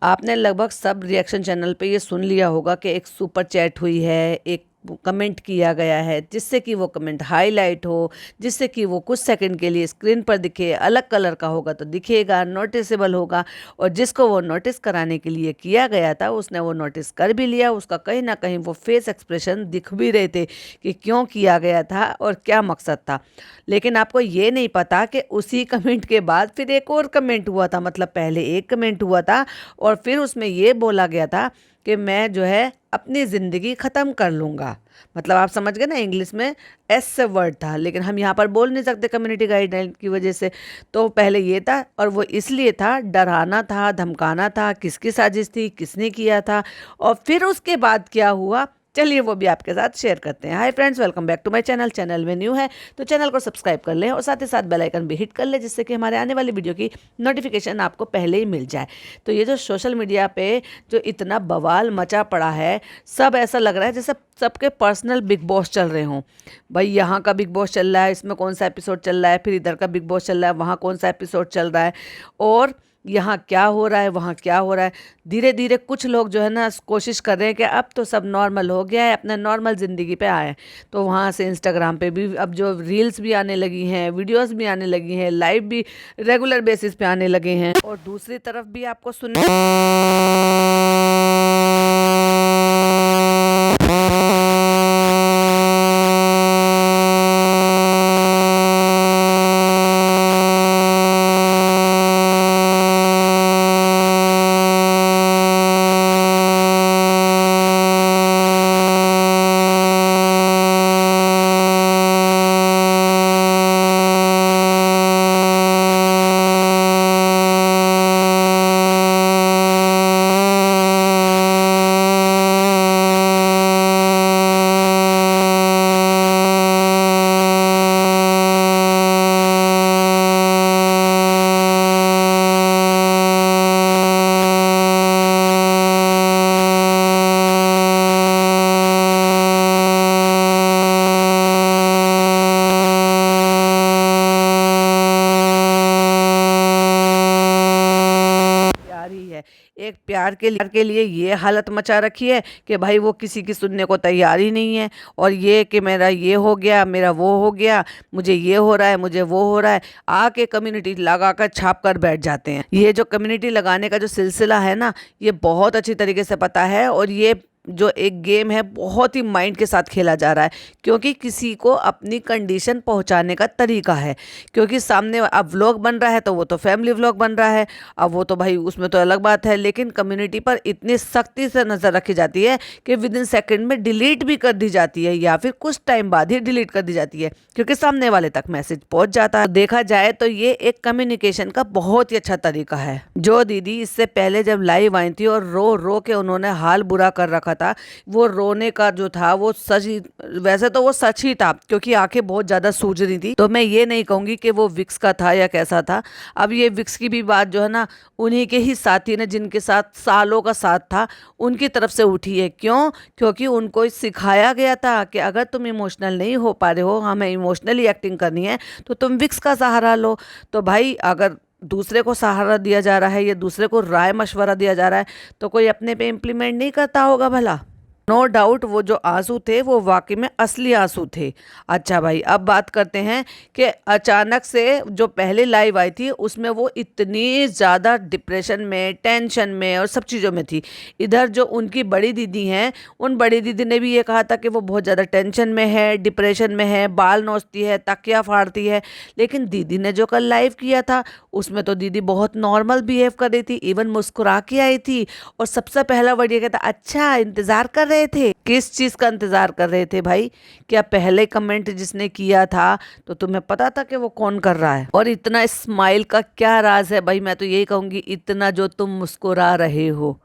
आपने लगभग सब रिएक्शन चैनल पे ये सुन लिया होगा कि एक सुपर चैट हुई है, एक कमेंट किया गया है जिससे कि वो कमेंट हाईलाइट हो, जिससे कि वो कुछ सेकंड के लिए स्क्रीन पर दिखे, अलग कलर का होगा तो दिखेगा, नोटिसेबल होगा। और जिसको वो नोटिस कराने के लिए किया गया था उसने वो नोटिस कर भी लिया, उसका कहीं ना कहीं वो फेस एक्सप्रेशन दिख भी रहे थे कि क्यों किया गया था और क्या मकसद था। लेकिन आपको ये नहीं पता कि उसी कमेंट के बाद फिर एक और कमेंट हुआ था, मतलब पहले एक कमेंट हुआ था और फिर उसमें ये बोला गया था कि मैं जो है अपनी ज़िंदगी ख़त्म कर लूँगा। मतलब आप समझ गए ना, इंग्लिश में एस से वर्ड था, लेकिन हम यहाँ पर बोल नहीं सकते कम्युनिटी गाइडलाइन की वजह से। तो पहले ये था और वो इसलिए था, डराना था, धमकाना था, किसकी साजिश थी, किसने किया था और फिर उसके बाद क्या हुआ, चलिए वो भी आपके साथ शेयर करते हैं। Hi friends, welcome back to my channel. Channel में न्यू है तो चैनल को सब्सक्राइब कर लें और साथ ही साथ बेल आइकन भी हिट कर लें, जिससे कि हमारे आने वाली वीडियो की नोटिफिकेशन आपको पहले ही मिल जाए। तो ये जो सोशल मीडिया पे जो इतना बवाल मचा पड़ा है, सब ऐसा लग रहा है जैसे सबके पर्सनल बिग बॉस चल रहे हों। भाई यहाँ का बिग बॉस चल रहा है, इसमें कौन सा एपिसोड चल रहा है, फिर इधर का बिग बॉस चल रहा है, वहाँ कौन सा एपिसोड चल रहा है और यहाँ क्या हो रहा है, वहाँ क्या हो रहा है। धीरे धीरे कुछ लोग जो है ना कोशिश कर रहे हैं कि अब तो सब नॉर्मल हो गया है, अपने नॉर्मल ज़िंदगी पे आए। तो वहाँ से इंस्टाग्राम पे भी अब जो रील्स भी आने लगी हैं, वीडियोस भी आने लगी हैं, लाइव भी रेगुलर बेसिस पे आने लगे हैं। और दूसरी तरफ भी आपको सुनने एक प्यार के लिए ये हालत मचा रखी है कि भाई वो किसी की सुनने को तैयार ही नहीं है। और ये कि मेरा ये हो गया, मेरा वो हो गया, मुझे ये हो रहा है, मुझे वो हो रहा है, आके कम्युनिटी लगा कर छाप कर बैठ जाते हैं। ये जो कम्युनिटी लगाने का जो सिलसिला है ना, ये बहुत अच्छी तरीके से पता है और ये जो एक गेम है बहुत ही माइंड के साथ खेला जा रहा है, क्योंकि किसी को अपनी कंडीशन पहुंचाने का तरीका है। क्योंकि सामने अब व्लॉग बन रहा है तो वो तो फैमिली व्लॉग बन रहा है, अब वो तो भाई उसमें तो अलग बात है, लेकिन कम्युनिटी पर इतनी सख्ती से नज़र रखी जाती है कि विद इन सेकेंड में डिलीट भी कर दी जाती है या फिर कुछ टाइम बाद ही डिलीट कर दी जाती है, क्योंकि सामने वाले तक मैसेज पहुंच जाता है। तो देखा जाए तो ये एक कम्युनिकेशन का बहुत ही अच्छा तरीका है। जो दीदी इससे पहले जब लाइव आई थी और रो रो के उन्होंने हाल बुरा कर रखा था, वो रोने का जो था वो सच ही, वैसे तो वो सच ही था क्योंकि आंखें बहुत ज्यादा सूज रही थी। तो मैं ये नहीं कहूंगी कि वो विक्स का था या कैसा था। अब ये विक्स की भी बात जो है ना, उन्हीं के ही साथी ने जिनके साथ सालों का साथ था, उनकी तरफ से उठी है। क्यों? क्योंकि उनको सिखाया गया था कि अगर तुम इमोशनल नहीं हो पा रहे हो, हमें इमोशनली एक्टिंग करनी है, तो तुम विक्स का सहारा लो। तो भाई अगर दूसरे को सहारा दिया जा रहा है या दूसरे को राय मशवरा दिया जा रहा है, तो कोई अपने पे इम्प्लीमेंट नहीं करता होगा भला। नो डाउट वो जो आंसू थे वो वाकई में असली आंसू थे। अच्छा भाई, अब बात करते हैं कि अचानक से जो पहले लाइव आई थी उसमें वो इतनी ज़्यादा डिप्रेशन में, टेंशन में और सब चीज़ों में थी। इधर जो उनकी बड़ी दीदी हैं, उन बड़ी दीदी ने भी ये कहा था कि वो बहुत ज़्यादा टेंशन में है, डिप्रेशन में है, बाल नोचती है, तकिया फाड़ती है। लेकिन दीदी ने जो कल लाइव किया था उसमें तो दीदी बहुत नॉर्मल बिहेव कर रही थी, इवन मुस्कुरा के आई थी। और सबसे पहला वर्ड ये कहता, अच्छा इंतजार कर रहे थे। किस चीज का इंतजार कर रहे थे भाई? क्या पहले कमेंट जिसने किया था तो तुम्हें पता था कि वो कौन कर रहा है? और इतना स्माइल का क्या राज है भाई? मैं तो यही कहूंगी, इतना जो तुम मुस्कुरा रहे हो,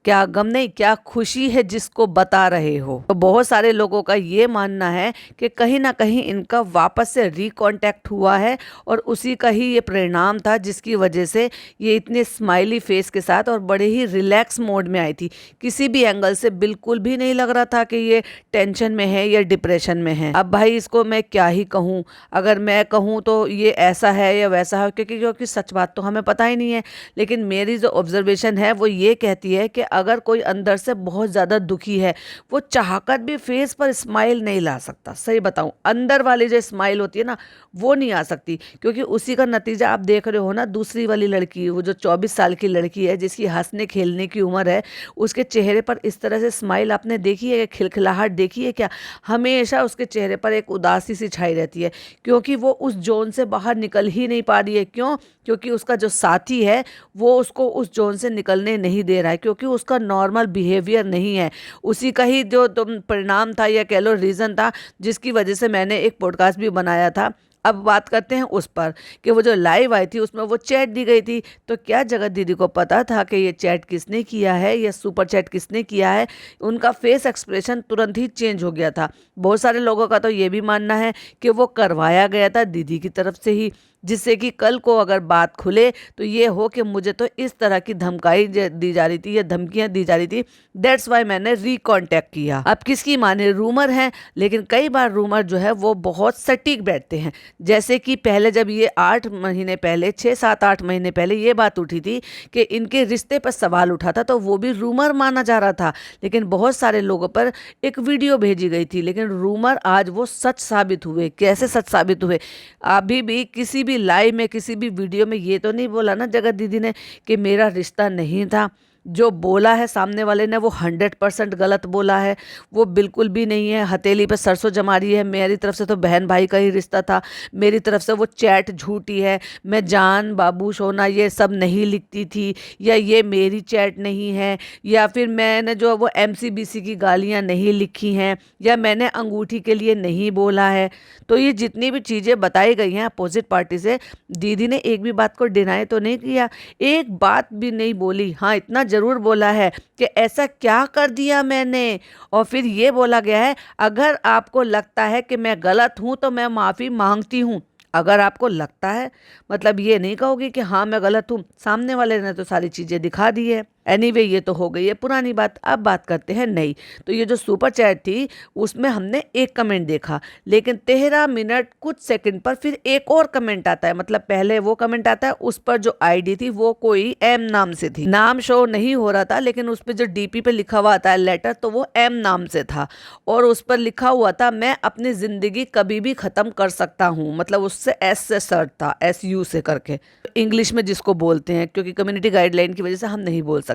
क्या गम नहीं, क्या खुशी है जिसको बता रहे हो। तो बहुत सारे लोगों का ये मानना है कि कहीं ना कहीं इनका वापस से रिकॉन्टैक्ट हुआ है और उसी का ही ये परिणाम था जिसकी वजह से ये इतने स्माइली फेस के साथ और बड़े ही रिलैक्स मोड में आई थी। किसी भी एंगल से बिल्कुल भी नहीं लग रहा था कि ये टेंशन में है या डिप्रेशन में है। अब भाई इसको मैं क्या ही कहूँ, अगर मैं कहूँ तो ये ऐसा है या वैसा है, क्योंकि सच बात तो हमें पता ही नहीं है। लेकिन मेरी जो ऑब्जर्वेशन है वो ये कहती है कि अगर कोई अंदर से बहुत ज़्यादा दुखी है, वो चाहकर भी फेस पर स्माइल नहीं ला सकता। सही बताऊं, अंदर वाली जो स्माइल होती है ना, वो नहीं आ सकती, क्योंकि उसी का नतीजा आप देख रहे हो ना। दूसरी वाली लड़की, वो जो 24 साल की लड़की है जिसकी हंसने खेलने की उम्र है, उसके चेहरे पर इस तरह से स्माइल आपने देखी है, खिलखिलाहट देखी है क्या? हमेशा उसके चेहरे पर एक उदासी सी छाई रहती है, क्योंकि वो उस जोन से बाहर निकल ही नहीं पा रही है। क्यों? क्योंकि उसका जो साथी है वो उसको उस जोन से निकलने नहीं दे रहा है, क्योंकि उसका नॉर्मल बिहेवियर नहीं है। उसी का ही जो तुम परिणाम था या कह लो रीज़न था, जिसकी वजह से मैंने एक पॉडकास्ट भी बनाया था। अब बात करते हैं उस पर कि वो जो लाइव आई थी उसमें वो चैट दी गई थी, तो क्या जगत दीदी को पता था कि ये चैट किसने किया है या सुपर चैट किसने किया है? उनका फेस एक्सप्रेशन तुरंत ही चेंज हो गया था। बहुत सारे लोगों का तो ये भी मानना है कि वो करवाया गया था दीदी की तरफ से ही, जिससे कि कल को अगर बात खुले तो ये हो कि मुझे तो इस तरह की धमकाई दी जा रही थी या धमकियां दी जा रही थी, दैट्स वाई मैंने रिकॉन्टैक्ट किया। अब किसकी माने, रूमर है, लेकिन कई बार रूमर जो है वो बहुत सटीक बैठते हैं। जैसे कि पहले जब ये 8 महीने पहले, 6, 7, 8 महीने पहले ये बात उठी थी कि इनके रिश्ते पर सवाल उठा था, तो वो भी रूमर माना जा रहा था। लेकिन बहुत सारे लोगों पर एक वीडियो भेजी गई थी, लेकिन रूमर आज वो सच साबित हुए। कैसे सच साबित हुए? अभी भी किसी भी लाइव में, किसी भी वीडियो में ये तो नहीं बोला ना जगत दीदी ने कि मेरा रिश्ता नहीं था। जो बोला है सामने वाले ने वो 100% गलत बोला है, वो बिल्कुल भी नहीं है। हथेली पे सरसों जमा रही है। मेरी तरफ से तो बहन भाई का ही रिश्ता था, मेरी तरफ से वो चैट झूठी है। मैं जान, बाबू, सोना ये सब नहीं लिखती थी, या ये मेरी चैट नहीं है, या फिर मैंने जो वो MCBC की गालियाँ नहीं लिखी हैं, या मैंने अंगूठी के लिए नहीं बोला है। तो ये जितनी भी चीज़ें बताई गई हैं अपोजिट पार्टी से, दीदी ने एक भी बात को डिनाई तो नहीं किया, एक बात भी नहीं बोली। हाँ, इतना जरूर बोला है कि ऐसा क्या कर दिया मैंने, और फिर ये बोला गया है अगर आपको लगता है कि मैं गलत हूं तो मैं माफ़ी मांगती हूं। अगर आपको लगता है, मतलब ये नहीं कहोगी कि हाँ मैं गलत हूँ। सामने वाले ने तो सारी चीज़ें दिखा दी है। एनीवे, ये तो हो गई है पुरानी बात। अब बात करते हैं नई। तो ये जो सुपर चैट थी उसमें हमने एक कमेंट देखा, लेकिन 13 मिनट कुछ सेकंड पर फिर एक और कमेंट आता है। मतलब पहले वो कमेंट आता है, उस पर जो आईडी थी वो कोई एम नाम से थी। नाम शो नहीं हो रहा था, लेकिन उस पर जो DP पे लिखा हुआ आता है लेटर, तो वो एम नाम से था। और उस पर लिखा हुआ था मैं अपनी जिंदगी कभी भी खत्म कर सकता हूँ। मतलब उससे एस से सर्ट था, SU से करके, इंग्लिश में जिसको बोलते हैं, क्योंकि कम्युनिटी गाइडलाइन की वजह से हम नहीं बोल सकते।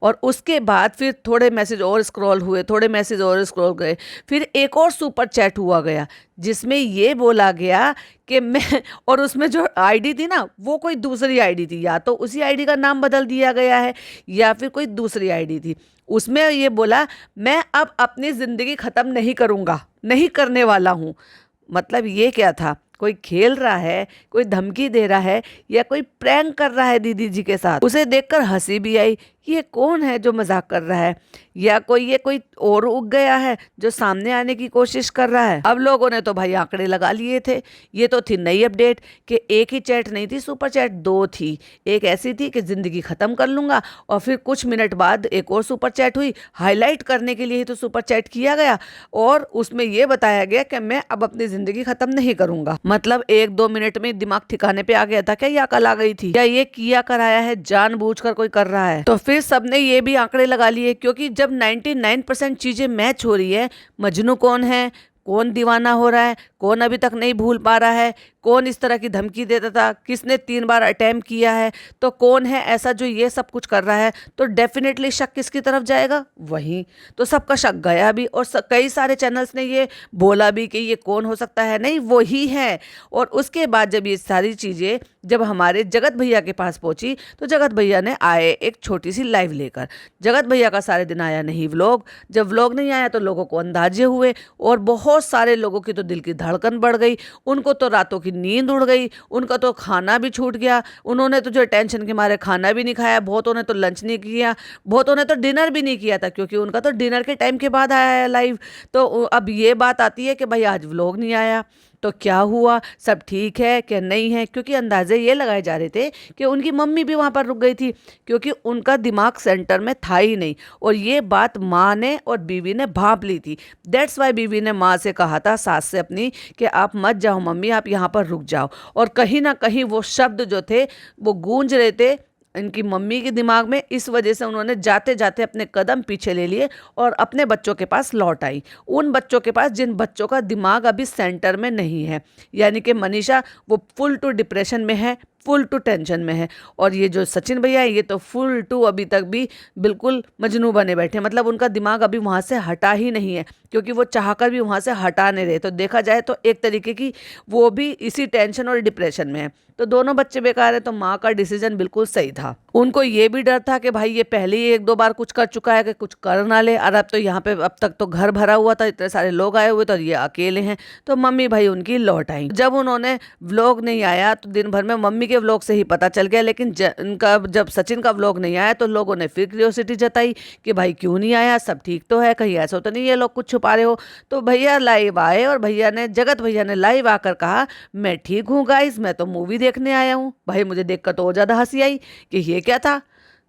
और उसके बाद फिर थोड़े मैसेज और स्क्रॉल हुए, थोड़े मैसेज और स्क्रॉल गए, फिर एक और सुपर चैट हुआ गया जिसमें ये बोला गया कि मैं, और उसमें जो आईडी थी ना वो कोई दूसरी आईडी थी, या तो उसी आईडी का नाम बदल दिया गया है या फिर कोई दूसरी आईडी थी। उसमें ये बोला मैं अब अपनी जिंदगी खत्म नहीं करूँगा, नहीं करने वाला हूँ। मतलब ये क्या था? कोई खेल रहा है, कोई धमकी दे रहा है, या कोई प्रैंक कर रहा है दीदी जी के साथ? उसे देखकर हंसी भी आई, ये कौन है जो मजाक कर रहा है, या कोई और उग गया है जो सामने आने की कोशिश कर रहा है। अब लोगों ने तो भाई आंकड़े लगा लिए थे। ये तो थी नई अपडेट कि एक ही चैट नहीं थी, सुपर चैट 2 थी। एक ऐसी थी कि जिंदगी खत्म कर लूंगा, और फिर कुछ मिनट बाद एक और सुपर चैट हुई। हाईलाइट करने के लिए ही तो सुपर चैट किया गया, और उसमें यह बताया गया कि मैं अब अपनी जिंदगी खत्म नहीं करूंगा। मतलब 1-2 मिनट में दिमाग ठिकाने पे आ गया था क्या, या अकल आ गई थी, या ये किया कराया है, जानबूझकर कोई कर रहा है? तो फिर सबने ये भी आंकड़े लगा लिए, क्योंकि जब 99% चीजें मैच हो रही है, मजनू कौन है, कौन दीवाना हो रहा है, कौन अभी तक नहीं भूल पा रहा है, कौन इस तरह की धमकी देता था, किसने 3 बार अटेम्प्ट किया है, तो कौन है ऐसा जो ये सब कुछ कर रहा है, तो डेफिनेटली शक किसकी तरफ जाएगा? वही तो सबका शक गया भी, और कई सारे चैनल्स ने ये बोला भी कि ये कौन हो सकता है, नहीं वही है। और उसके बाद जब ये सारी चीज़ें जब हमारे जगत भैया के पास पहुंची, तो जगत भैया ने आए एक छोटी सी लाइव लेकर। जगत भैया का सारे दिन आया नहीं व्लॉग। जब व्लॉग नहीं आया तो लोगों को अंदाजे हुए, और बहुत सारे लोगों की तो दिल की धड़कन बढ़ गई, उनको तो रातों की नींद उड़ गई, उनका तो खाना भी छूट गया। उन्होंने तो जो टेंशन के मारे खाना भी नहीं खाया, बहुतों ने तो लंच नहीं किया, बहुतों ने तो डिनर भी नहीं किया था, क्योंकि उनका तो डिनर के टाइम के बाद आया है लाइव। तो अब ये बात आती है कि भाई आज व्लॉग नहीं आया, तो क्या हुआ, सब ठीक है क्या नहीं है, क्योंकि अंदाजे ये लगाए जा रहे थे कि उनकी मम्मी भी वहाँ पर रुक गई थी, क्योंकि उनका दिमाग सेंटर में था ही नहीं। और ये बात माँ ने और बीवी ने भांप ली थी। दैट्स वाई बीवी ने माँ से कहा था, सास से अपनी, कि आप मत जाओ मम्मी, आप यहाँ पर रुक जाओ। और कहीं ना कहीं वो शब्द जो थे वो गूंज रहे थे इनकी मम्मी के दिमाग में। इस वजह से उन्होंने जाते जाते अपने कदम पीछे ले लिए और अपने बच्चों के पास लौट आई, उन बच्चों के पास जिन बच्चों का दिमाग अभी सेंटर में नहीं है। यानी कि मनीषा वो फुल टू डिप्रेशन में है, फुल टू टेंशन में है, और ये जो सचिन भैया है ये तो फुल टू अभी तक भी बिल्कुल मजनू बने बैठे, मतलब उनका दिमाग अभी वहाँ से हटा ही नहीं है, क्योंकि वो चाहकर भी वहाँ से हटा नहीं रहे। तो देखा जाए तो एक तरीके की वो भी इसी टेंशन और डिप्रेशन में है। तो दोनों बच्चे बेकार है, तो माँ का डिसीजन बिल्कुल सही था। उनको ये भी डर था कि भाई ये पहले ही एक दो बार कुछ कर चुका है कि कुछ कर ना ले, और अब तो यहाँ पे अब तक तो घर भरा हुआ था, इतने सारे लोग आए हुए तो ये अकेले हैं। तो मम्मी भाई उनकी लौट आई। जब उन्होंने व्लॉग नहीं आया तो दिन भर में मम्मी के व्लॉग से ही पता चल गया, लेकिन इनका जब सचिन का व्लॉग नहीं आया तो लोगों ने फिर क्यूरियोसिटी जताई कि भाई क्यों नहीं आया, सब ठीक तो है, कहीं ऐसा तो नहीं ये लोग कुछ छुपा रहे हो। तो भैया लाइव आए और जगत भैया ने लाइव आकर कहा, मैं ठीक हूँ गाइस, मैं तो मूवी देखने आया हूँ। भाई मुझे देखकर तो और ज़्यादा हंसी आई कि ये क्या था,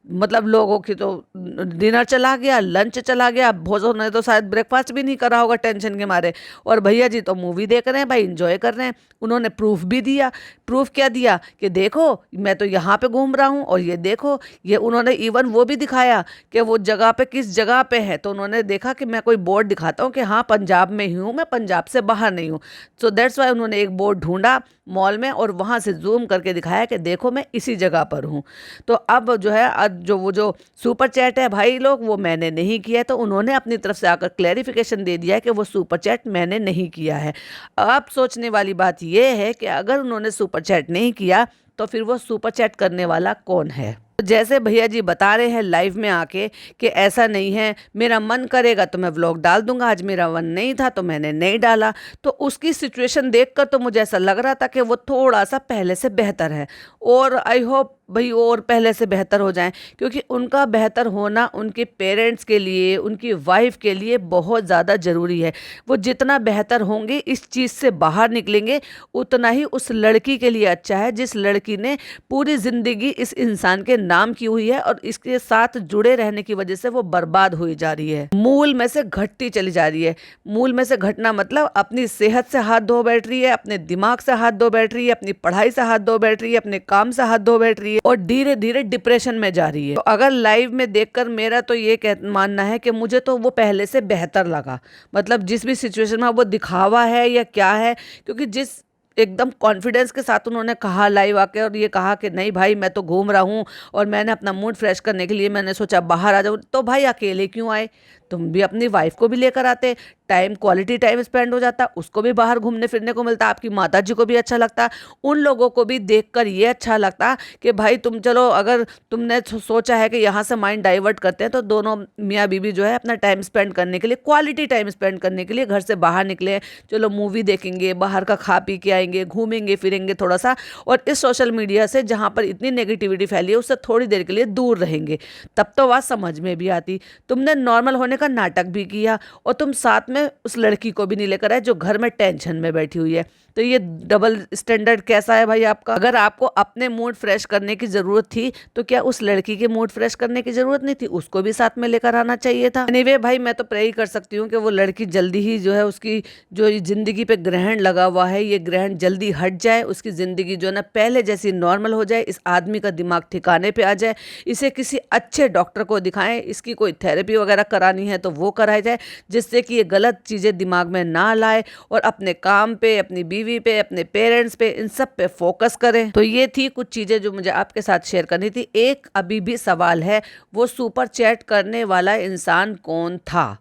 मतलब लोगों की तो डिनर चला गया, लंच चला गया, भोजों ने तो शायद ब्रेकफास्ट भी नहीं करा होगा टेंशन के मारे, और भैया जी तो मूवी देख रहे हैं भाई, एंजॉय कर रहे हैं। उन्होंने प्रूफ भी दिया। प्रूफ क्या दिया कि देखो मैं तो यहाँ पे घूम रहा हूँ, और ये देखो, ये उन्होंने इवन वो भी दिखाया कि वो जगह पे किस जगह पे है। तो उन्होंने देखा कि मैं कोई बोर्ड दिखाता हूँ कि हाँ पंजाब में ही हूँ, मैं पंजाब से बाहर नहीं हूँ। सो दैट्स वाई उन्होंने एक बोर्ड ढूंढा मॉल में और वहाँ से जूम करके दिखाया कि देखो मैं इसी जगह पर हूँ। तो अब जो है वो जो सुपर चैट है भाई लोग, वो मैंने नहीं किया है, तो उन्होंने अपनी तरफ से आकर क्लैरिफिकेशन दे दिया है कि वो सुपर चैट मैंने नहीं किया है। अब सोचने वाली बात ये है कि अगर उन्होंने सुपर चैट नहीं किया तो फिर वो सुपर चैट करने वाला कौन है। जैसे भैया जी बता रहे हैं लाइव में आके कि ऐसा नहीं है, मेरा मन करेगा तो मैं व्लॉग डाल दूंगा, आज मेरा मन नहीं था तो मैंने नहीं डाला। तो उसकी सिचुएशन देखकर तो मुझे ऐसा लग रहा था कि वो थोड़ा सा पहले से बेहतर है, और आई होप भाई और पहले से बेहतर हो जाएं, क्योंकि उनका बेहतर होना उनके पेरेंट्स के लिए, उनकी वाइफ के लिए बहुत ज़्यादा ज़रूरी है। वो जितना बेहतर होंगे, इस चीज़ से बाहर निकलेंगे, उतना ही उस लड़की के लिए अच्छा है, जिस लड़की ने पूरी ज़िंदगी इस इंसान के नाम की हुई है और इसके साथ जुड़े रहने की वजह से वो बर्बाद हुई जा रही है, मूल में से घटती चली जा रही है। मूल में से घटना मतलब अपनी सेहत से हाथ धो बैठ रही है, अपने दिमाग से हाथ धो बैठ रही है, अपनी पढ़ाई से हाथ धो बैठ रही है, अपने काम से हाथ धो बैठ रही है, और धीरे धीरे डिप्रेशन में जा रही है। तो अगर लाइव में देखकर मेरा तो ये मानना है कि मुझे तो वो पहले से बेहतर लगा, मतलब जिस भी सिचुएशन में वो दिखावा है या क्या है, क्योंकि जिस एकदम कॉन्फिडेंस के साथ उन्होंने कहा लाइव आके, और ये कहा कि नहीं भाई मैं तो घूम रहा हूँ और मैंने अपना मूड फ्रेश करने के लिए मैंने सोचा बाहर आ जाऊँ। तो भाई अकेले क्यों आए, तुम भी अपनी वाइफ को भी लेकर आते, टाइम क्वालिटी टाइम स्पेंड हो जाता, उसको भी बाहर घूमने फिरने को मिलता, आपकी माता जी को भी अच्छा लगता, उन लोगों को भी देखकर ये अच्छा लगता कि भाई तुम चलो, अगर तुमने सोचा है कि यहाँ से माइंड डाइवर्ट करते हैं, तो दोनों मियाँ बीवी जो है अपना टाइम स्पेंड करने के लिए, क्वालिटी टाइम स्पेंड करने के लिए घर से बाहर निकले, चलो मूवी देखेंगे, बाहर का खा पी के आएंगे, घूमेंगे फिरेंगे थोड़ा सा, और इस सोशल मीडिया से जहाँ पर इतनी नेगेटिविटी फैली है उससे थोड़ी देर के लिए दूर रहेंगे। तब तो बात समझ में भी आती। तुमने नॉर्मल होने का नाटक भी किया और तुम साथ में उस लड़की को भी नहीं लेकर आए जो घर में टेंशन में बैठी हुई है। तो ये डबल स्टैंडर्ड कैसा है भाई आपका। अगर आपको अपने मूड फ्रेश करने की जरूरत थी तो क्या उस लड़की के मूड फ्रेश करने की जरूरत नहीं थी, उसको भी साथ में लेकर आना चाहिए था। एनीवे भाई मैं तो प्रे ही कर सकती हूँ कि वो लड़की जल्दी ही जो है उसकी जो जिंदगी पे ग्रहण लगा हुआ है ये ग्रहण जल्दी हट जाए, उसकी जिंदगी जो है ना पहले जैसी नॉर्मल हो जाए, इस आदमी का दिमाग ठिकाने पे आ जाए, इसे किसी अच्छे डॉक्टर को दिखाएं, इसकी कोई थेरेपी वगैरह करानी है तो वो कराई जाए, जिससे कि ये गलत चीज़ें दिमाग में ना लाए और अपने काम पे, अपनी बीवी पे, अपने पेरेंट्स पे, इन सब पे फोकस करें। तो ये थी कुछ चीज़ें जो मुझे आपके साथ शेयर करनी थी। एक अभी भी सवाल है, वो सुपर चैट करने वाला इंसान कौन था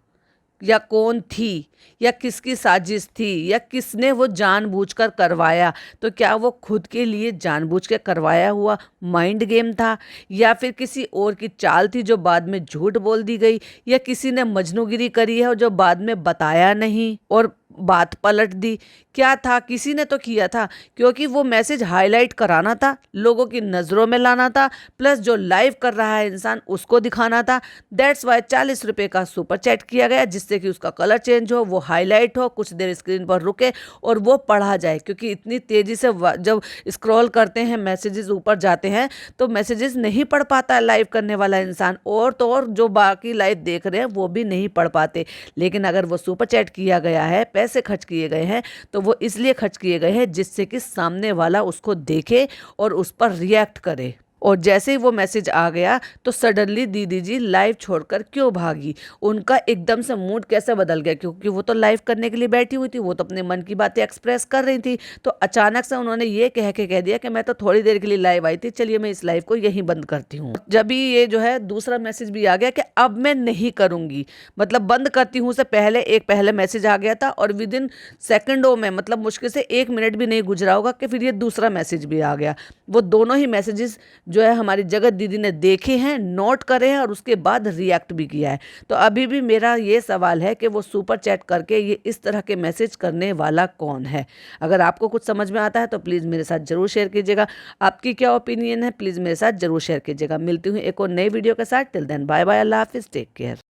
या कौन थी, या किसकी साजिश थी, या किसने वो जानबूझकर करवाया। तो क्या वो खुद के लिए जानबूझ के करवाया हुआ माइंड गेम था, या फिर किसी और की चाल थी जो बाद में झूठ बोल दी गई, या किसी ने मजनूगिरी करी है और जो बाद में बताया नहीं। और बात पलट दी। क्या था, किसी ने तो किया था, क्योंकि वो मैसेज हाईलाइट कराना था, लोगों की नज़रों में लाना था, प्लस जो लाइव कर रहा है इंसान उसको दिखाना था। दैट्स वाई 40 रुपये का सुपर चैट किया गया, जिससे कि उसका कलर चेंज हो, वो हाईलाइट हो, कुछ देर स्क्रीन पर रुके और वो पढ़ा जाए। क्योंकि इतनी तेज़ी से जब स्क्रॉल करते हैं, मैसेजेस ऊपर जाते हैं, तो मैसेजेस नहीं पढ़ पाता है लाइव करने वाला इंसान, और तो और जो बाकी लाइव देख रहे हैं वो भी नहीं पढ़ पाते। लेकिन अगर वो सुपर चैट किया गया है, पैसे खर्च किए गए हैं, तो वो इसलिए खर्च किए गए हैं जिससे कि सामने वाला उसको देखे और उस पर रिएक्ट करे। और जैसे ही वो मैसेज आ गया तो सडनली दीदी जी लाइव छोड़कर क्यों भागी, उनका एकदम से मूड कैसे बदल गया, क्योंकि वो तो लाइव करने के लिए बैठी हुई थी, वो तो अपने मन की बातें एक्सप्रेस कर रही थी। तो अचानक से उन्होंने ये कह दिया कि मैं तो थोड़ी देर के लिए लाइव आई थी, चलिए मैं इस लाइव को यहीं बंद करती हूँ। जब भी ये जो है दूसरा मैसेज भी आ गया कि अब मैं नहीं करूँगी, मतलब बंद करती हूँ से पहले एक पहले मैसेज आ गया था, और विद इन सेकेंडों में, मतलब मुश्किल से 1 मिनट भी नहीं गुजरा होगा कि फिर ये दूसरा मैसेज भी आ गया। वो दोनों ही मैसेजेस जो है हमारी जगत दीदी ने देखे हैं, नोट करे हैं और उसके बाद रिएक्ट भी किया है। तो अभी भी मेरा ये सवाल है कि वो सुपर चैट करके ये इस तरह के मैसेज करने वाला कौन है। अगर आपको कुछ समझ में आता है तो प्लीज़ मेरे साथ ज़रूर शेयर कीजिएगा। आपकी क्या ओपिनियन है, प्लीज़ मेरे साथ ज़रूर शेयर कीजिएगा। मिलती हूँ एक और नई वीडियो के साथ। टिल देन बाय बाय, अल्लाह हाफिज़, टेक केयर।